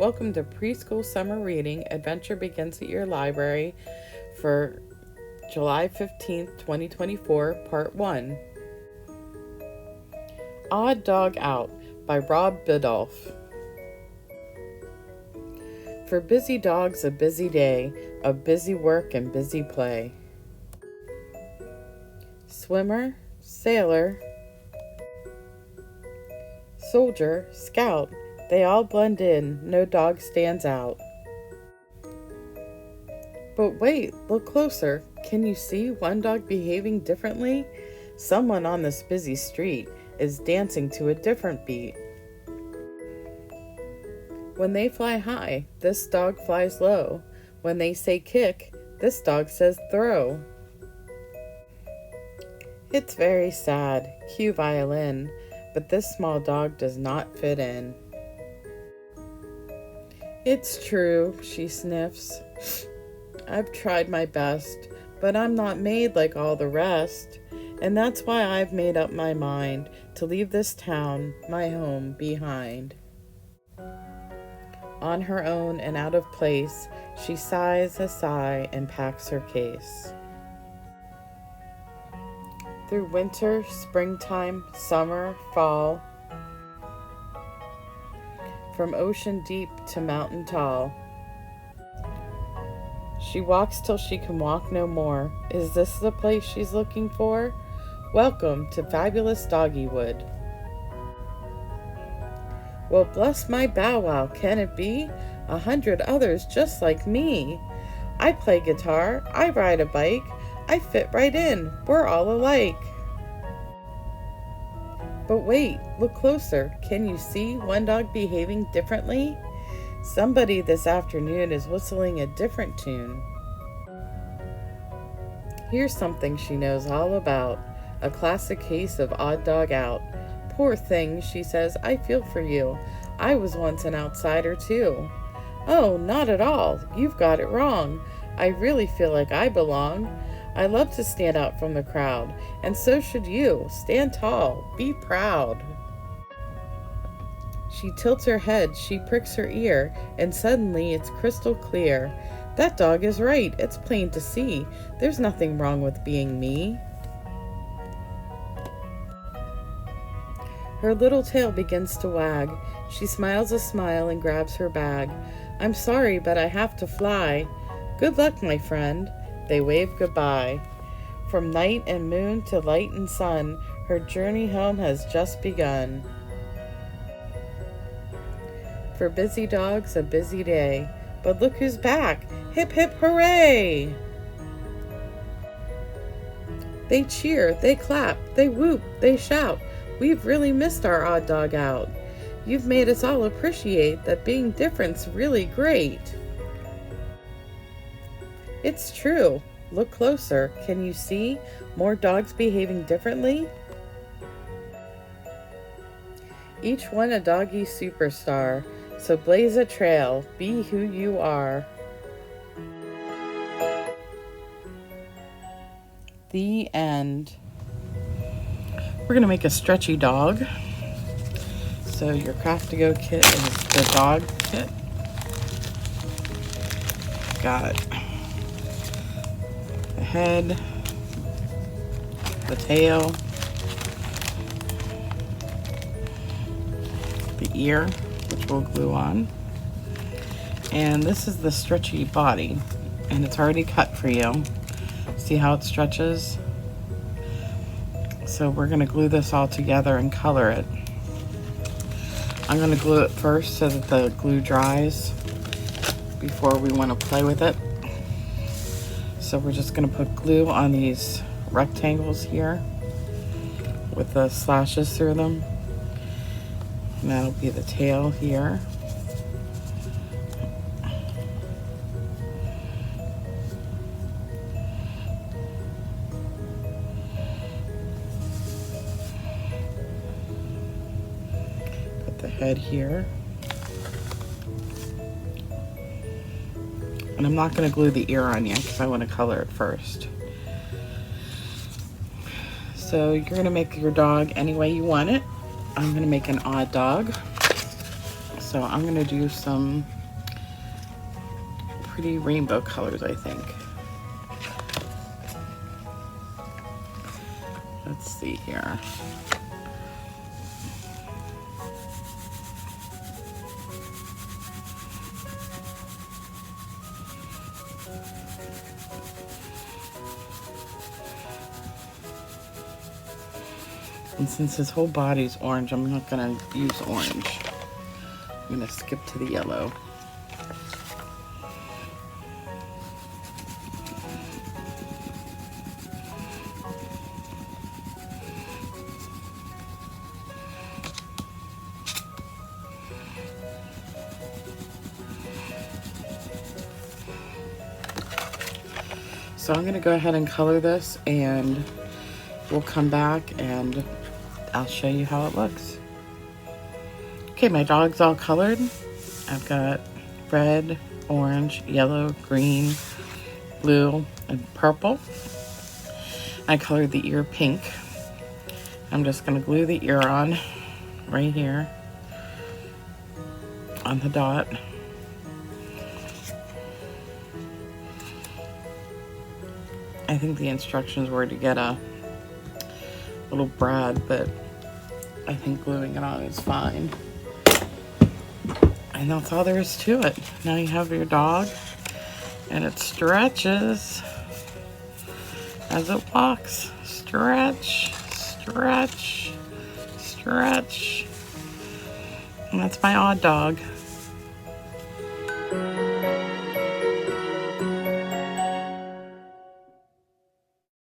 Welcome to Preschool Summer Reading. Adventure begins at your library for July 15th, 2024, Part 1. Odd Dog Out by Rob Biddulph. For busy dogs, a busy day of busy work and busy play. Swimmer, sailor, soldier, scout, they all blend in, no dog stands out. But wait, look closer. Can you see one dog behaving differently? Someone on this busy street is dancing to a different beat. When they fly high, this dog flies low. When they say kick, this dog says throw. It's very sad, cue violin, but this small dog does not fit in. It's true, she sniffs. I've tried my best, but I'm not made like all the rest, and that's why I've made up my mind to leave this town, my home, behind. On her own and out of place, she sighs a sigh and packs her case. Through winter, springtime, summer, fall, from ocean deep to mountain tall, she walks till she can walk no more. Is this the place she's looking for? Welcome to fabulous Doggywood. Well, bless my bow wow, can it be 100 others just like me? I play guitar, I ride a bike, I fit right in, we're all alike. But wait, look closer. Can you see one dog behaving differently? Somebody this afternoon is whistling a different tune. Here's something she knows all about, a classic case of Odd Dog Out. Poor thing, she says, I feel for you. I was once an outsider too. Oh, not at all. You've got it wrong. I really feel like I belong. I love to stand out from the crowd, and so should you. Stand tall, be proud. She tilts her head, she pricks her ear, and suddenly it's crystal clear. That dog is right, it's plain to see. There's nothing wrong with being me. Her little tail begins to wag. She smiles a smile and grabs her bag. I'm sorry, but I have to fly. Good luck, my friend. They wave goodbye. From night and moon to light and sun, her journey home has just begun. For busy dogs, a busy day. But look who's back! Hip hip hooray! They cheer, they clap, they whoop, they shout. We've really missed our Odd Dog Out. You've made us all appreciate that being different's really great. It's true. Look closer. Can you see more dogs behaving differently? Each one a doggy superstar. So blaze a trail. Be who you are. The end. We're going to make a stretchy dog. So your Craft-to-Go kit is the dog kit. Got the head, the tail, the ear, which we'll glue on, and this is the stretchy body, and it's already cut for you. See how it stretches? So we're going to glue this all together and color it. I'm going to glue it first so that the glue dries before we want to play with it. So we're just going to put glue on these rectangles here with the slashes through them. And that'll be the tail here. Put the head here. And I'm not going to glue the ear on yet because I want to color it first. So you're going to make your dog any way you want it. I'm going to make an odd dog. So I'm gonna do some pretty rainbow colors, I think. Let's see here. And since his whole body's orange, I'm not gonna use orange. I'm gonna skip to the yellow. So I'm gonna go ahead and color this, and we'll come back and I'll show you how it looks. Okay, my dog's all colored. I've got red, orange, yellow, green, blue, and purple. I colored the ear pink. I'm just gonna glue the ear on right here on the dot. I think the instructions were to get a little brad, but I think gluing it on is fine. And that's all there is to it. Now you have your dog, and it stretches as it walks. Stretch, stretch, stretch. And that's my odd dog.